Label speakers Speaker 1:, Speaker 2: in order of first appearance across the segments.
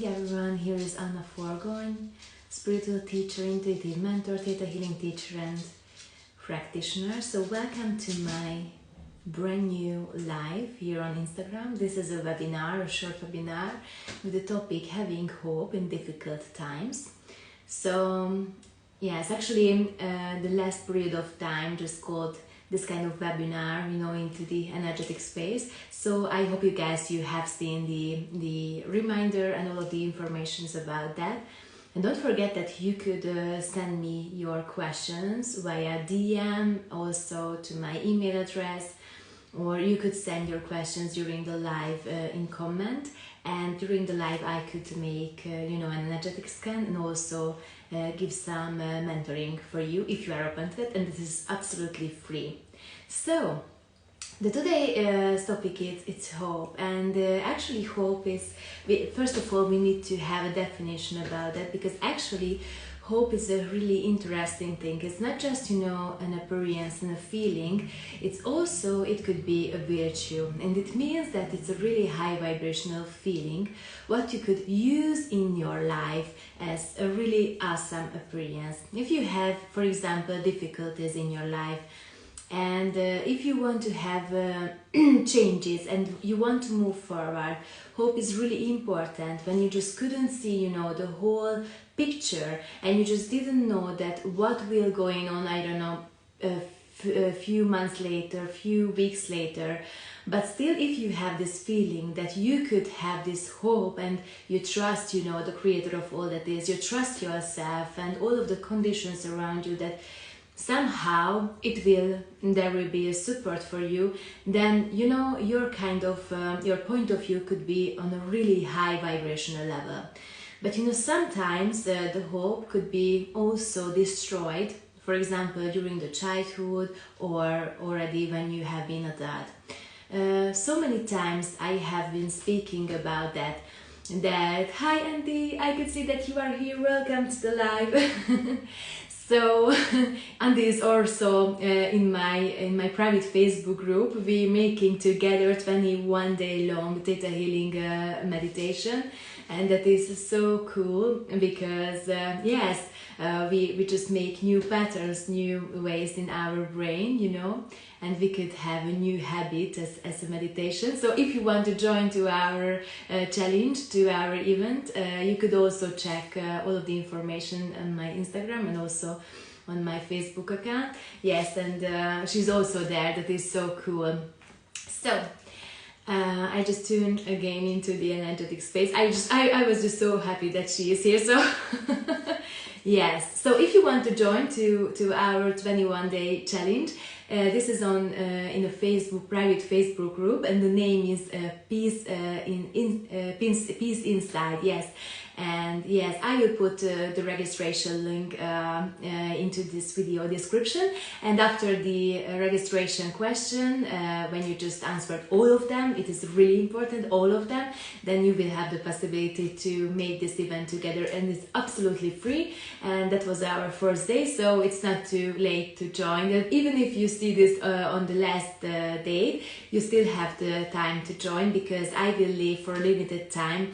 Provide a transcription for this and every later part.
Speaker 1: morning everyone, here is Anna Forgony, spiritual teacher, intuitive mentor, theta healing teacher and practitioner. So welcome to my brand new live here on Instagram. This is a webinar, a short webinar with the topic having hope in difficult times. So yes, actually the last period of time just called this kind of webinar, into the energetic space. So I hope you have seen the reminder and all of the informations about that. And don't forget that you could send me your questions via DM, also to my email address, or you could send your questions during the live in comment. And during the live I could make an energetic scan and also give some mentoring for you if you are open to it, and this is absolutely free. So the today's topic is hope, and actually hope is, first of all we need to have a definition about that, because actually hope is a really interesting thing. It's not just an appearance and a feeling, it could be a virtue, and it means that it's a really high vibrational feeling what you could use in your life as a really awesome appearance. If you have, for example, difficulties in your life, and if you want to have changes and you want to move forward, hope is really important. When you just couldn't see the whole picture, and you just didn't know that what will going on, I don't know, a few months later, few weeks later, but still if you have this feeling that you could have this hope, and you trust the creator of all that is, you trust yourself and all of the conditions around you, that somehow there will be a support for you, then your your point of view could be on a really high vibrational level. But sometimes the hope could be also destroyed, for example during the childhood or already when you have been adult. So many times I have been speaking about that hi Andy, I could see that you are here, welcome to the live. So Andy is also in my private Facebook group. We making together 21 day long theta healing meditation, and that is so cool because we just make new patterns, new ways in our brain, and we could have a new habit as a meditation. So if you want to join to our challenge, to our event, you could also check all of the information on my Instagram and also on my Facebook account. Yes, and she's also there. That is so cool. So I just tuned again into the energetic space. I was just so happy that she is here. So yes, so if you want to join to our 21 day challenge, this is on in a private Facebook group, and the name is Peace Inside. Yes. And yes, I will put the registration link into this video description, and after the registration question, when you just answered all of them, it is really important, all of them, then you will have the possibility to make this event together, and it's absolutely free. And that was our first day, so it's not too late to join. And even if you see this on the last date, you still have the time to join, because I will leave for a limited time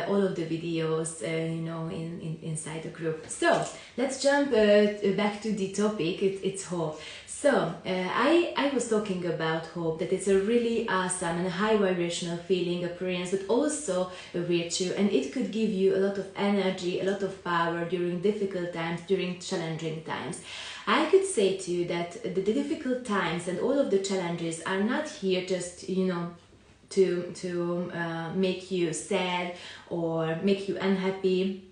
Speaker 1: all of the videos inside the group. So let's jump back to the topic. It's hope. So I was talking about hope, that it's a really awesome and high vibrational feeling, appearance, but also a virtue, and it could give you a lot of energy, a lot of power during difficult times, during challenging times. I could say to you that the difficult times and all of the challenges are not here just to make you sad or make you unhappy,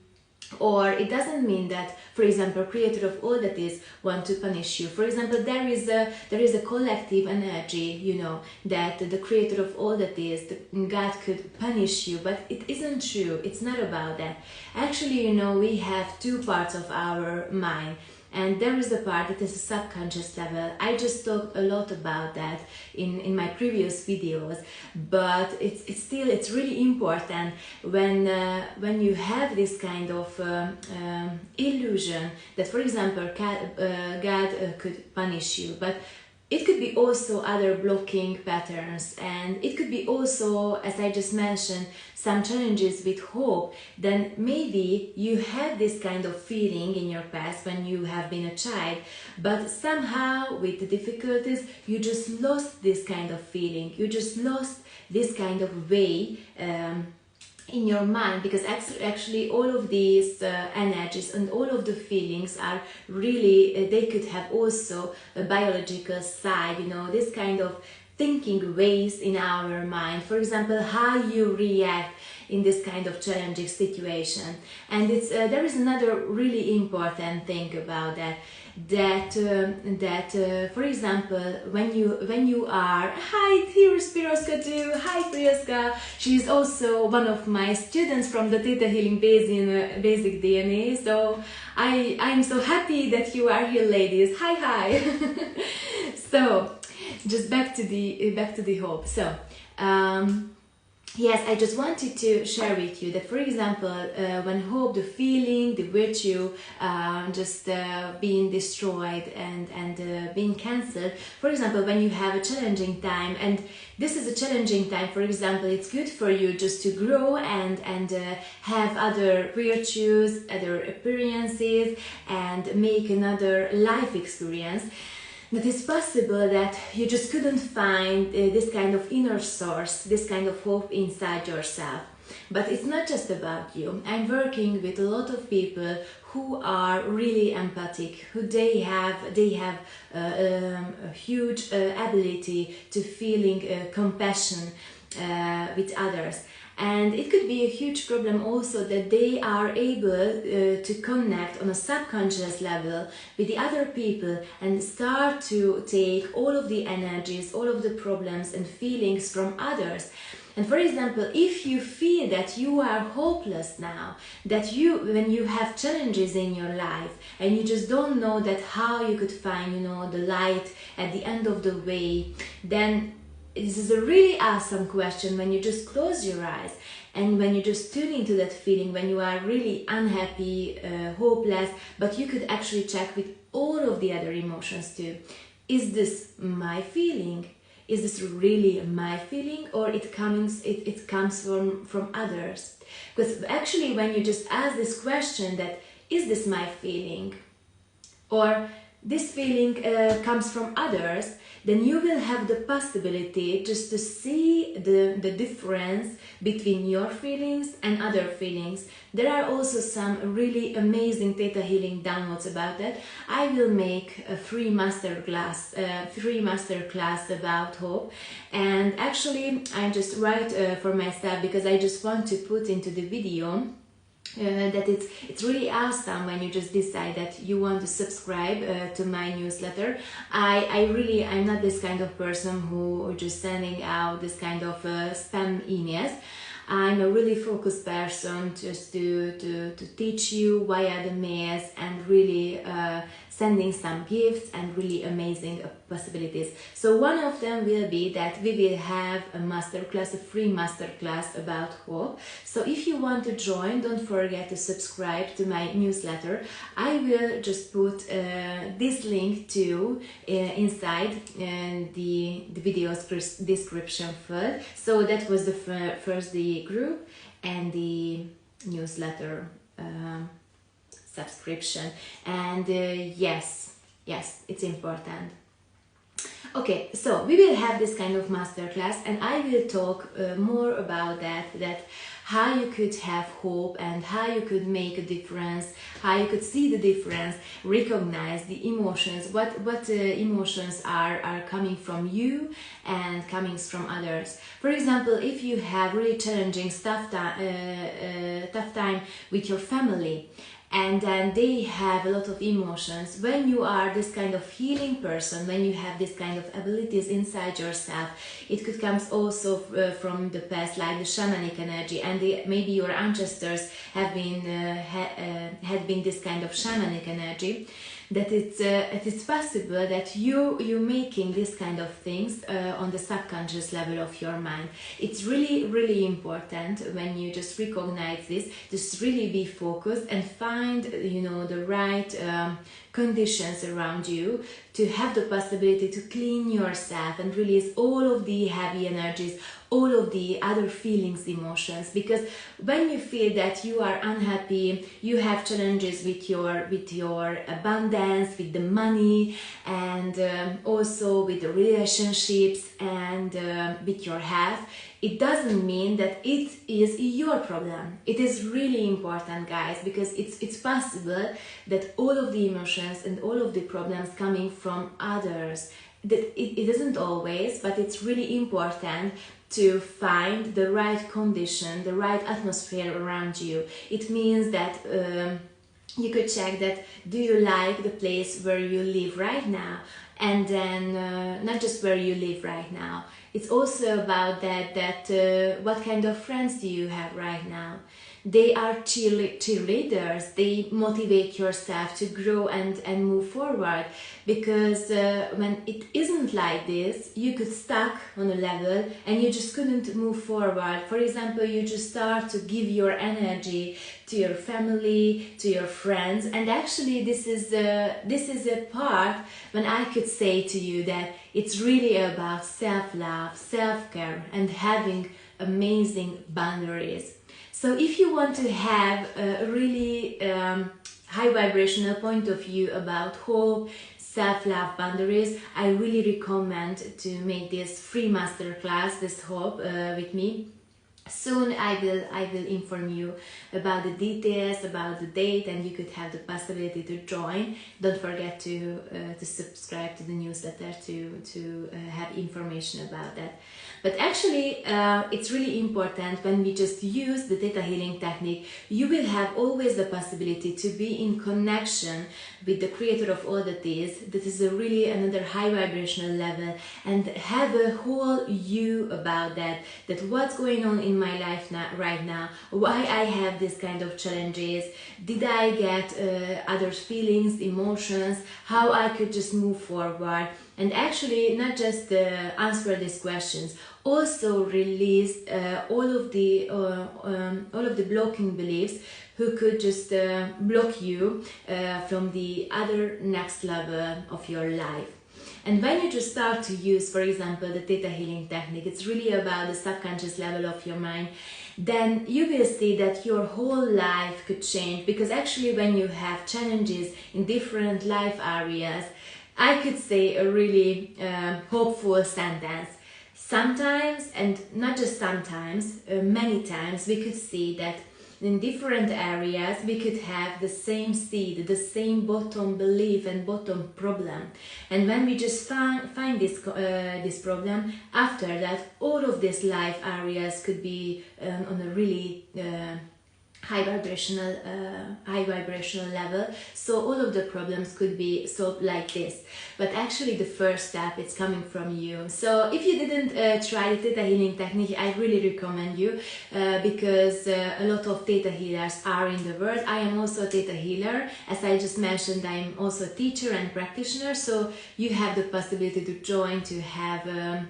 Speaker 1: or it doesn't mean that, for example, creator of all that is want to punish you. For example, there is a collective energy, that the creator of all that is, God could punish you, but it isn't true. It's not about that. Actually, we have two parts of our mind. And there is a part that is a subconscious level. I just talked a lot about that in my previous videos, but it's really important when you have this kind of illusion that, for example, God could punish you, but it could be also other blocking patterns, and it could be also, as I just mentioned, some challenges with hope. Then maybe you had this kind of feeling in your past when you have been a child, but somehow with the difficulties you just lost this kind of feeling, you just lost this kind of way in your mind, because actually all of these energies and all of the feelings are really, they could have also a biological side, you know, this kind of thinking ways in our mind. For example, how you react in this kind of challenging situation. And it's there is another really important thing about that. For example, when you are, hi, here's Piroska too, hi Piroska, she's also one of my students from the Theta Healing Basic DNA, so I'm so happy that you are here, ladies. Hi. So just back to the hope. So yes, I just wanted to share with you that, for example, when hope, the feeling, the virtue, just being destroyed and being cancelled, for example, when you have a challenging time, and this is a challenging time, for example, it's good for you just to grow and have other virtues, other experiences, and make another life experience. That it's possible that you just couldn't find this kind of inner source, this kind of hope inside yourself. But it's not just about you. I'm working with a lot of people who are really empathic, who they have a huge ability to feeling compassion with others. And it could be a huge problem also that they are able to connect on a subconscious level with the other people and start to take all of the energies, all of the problems and feelings from others. And for example, if you feel that you are hopeless now, that when you have challenges in your life and you just don't know that how you could find, you know, the light at the end of the way, then this is a really awesome question when you just close your eyes and when you just tune into that feeling, when you are really unhappy, hopeless, but you could actually check with all of the other emotions too. Is this my feeling? Is this really my feeling, or it comes from others? Because actually when you just ask this question, that is this my feeling, or this feeling comes from others, then you will have the possibility just to see the difference between your feelings and other feelings. There are also some really amazing Theta Healing downloads about that. I will make a free masterclass about hope, and actually I just write for myself, because I just want to put into the video that it's really awesome when you just decide that you want to subscribe to my newsletter. I'm not this kind of person who just sending out this kind of spam emails. I'm a really focused person just to teach you via the mails, and really sending some gifts and really amazing possibilities. So one of them will be that we will have a masterclass, a free masterclass about hope. So if you want to join, don't forget to subscribe to my newsletter. I will just put this link to inside the video's description field. So that was the first the group and the newsletter subscription. And yes, it's important. Okay, so we will have this kind of masterclass, and I will talk more about that how you could have hope and how you could make a difference, how you could see the difference, recognize the emotions, what emotions are coming from you and coming from others. For example, if you have really challenging tough time with your family, and then they have a lot of emotions. When you are this kind of healing person, when you have this kind of abilities inside yourself, it could come also from the past, like the shamanic energy, and maybe your ancestors have been had been this kind of shamanic energy. that it's possible that you're making this kind of things on the subconscious level of your mind. It's really important when you just recognize this, just really be focused and find the right conditions around you to have the possibility to clean yourself and release all of the heavy energies, all of the other feelings, emotions. Because when you feel that you are unhappy, you have challenges with your abundance, with the money, and also with the relationships, and with your health, it doesn't mean that it is your problem. It is really important, guys, because it's possible that all of the emotions and all of the problems coming from others, that it isn't always, but it's really important to find the right condition, the right atmosphere around you. It means that you could check that, do you like the place where you live right now? And then not just where you live right now, it's also about that what kind of friends do you have right now? They are cheerleaders. They motivate yourself to grow and move forward, because when it isn't like this, you could stuck on a level and you just couldn't move forward. For example, you just start to give your energy to your family, to your friends, and actually this is a part when I could say to you that it's really about self-love, self-care, and having amazing boundaries. So if you want to have a really high vibrational point of view about hope, self-love, boundaries, I really recommend to make this free masterclass, this hope, with me. Soon I will inform you about the details, about the date, and you could have the possibility to join. Don't forget to subscribe to the newsletter to have information about that. But actually, it's really important when we just use the Theta Healing technique, you will have always the possibility to be in connection with the creator of all that is a really another high vibrational level, and have a whole you about that what's going on in my life right now, why I have this kind of challenges, did I get other feelings, emotions, how I could just move forward, and actually not just answer these questions, also release all of the blocking beliefs who could just block you from the other next level of your life. And when you just start to use, for example, the Theta Healing technique, it's really about the subconscious level of your mind, then you will see that your whole life could change. Because actually when you have challenges in different life areas, I could say a really hopeful sentence. Sometimes, and not just sometimes, many times, we could see that in different areas we could have the same seed, the same bottom belief and bottom problem. And when we just find this problem, after that all of these life areas could be on a really high vibrational level, so all of the problems could be solved like this. But actually the first step is coming from you. So if you didn't try the Theta Healing technique, I really recommend you, because a lot of Theta healers are in the world. I am also a Theta healer. As I just mentioned, I am also a teacher and practitioner, so you have the possibility to join, to have a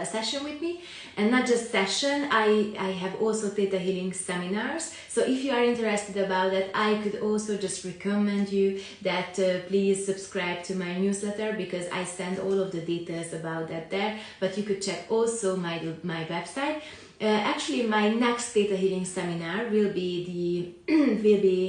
Speaker 1: session with me. And not just session, I have also Theta Healing seminars. So if you are interested about that, I could also just recommend you that please subscribe to my newsletter, because I send all of the details about that there. But you could check also my website. Actually, my next Theta Healing seminar will be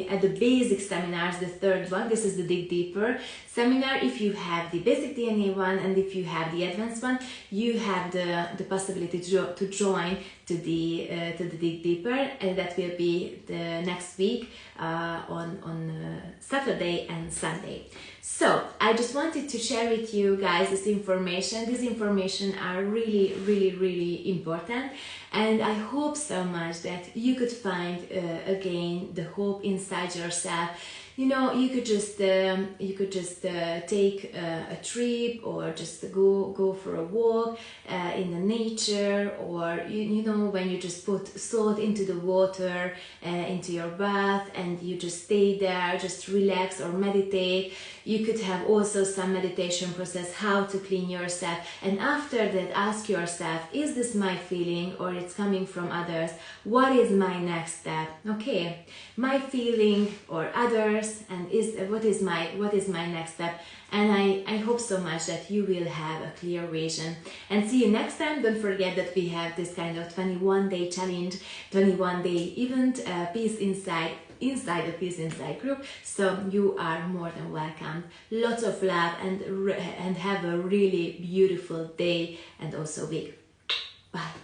Speaker 1: at the basic seminars, the third one. This is the Dig Deeper seminar. If you have the basic DNA one, and if you have the advanced one, you have the possibility to join to the Dig Deeper, and that will be the next week on Saturday and Sunday. So I just wanted to share with you guys this information. These information are really important, and I hope so much that you could find again the hope inside yourself, You know, you could just take a trip, or just go for a walk in the nature, or you know, when you just put salt into the water, into your bath, and you just stay there, just relax or meditate. You could have also some meditation process, how to clean yourself, and after that ask yourself, is this my feeling or it's coming from others? What is my next step? Okay, my feeling or others, and what is my next step? And I hope so much that you will have a clear vision. And see you next time. Don't forget that we have this kind of 21-day challenge, 21-day event, Peace Inside the Peace Inside group. So you are more than welcome. Lots of love, and have a really beautiful day and also week. Bye.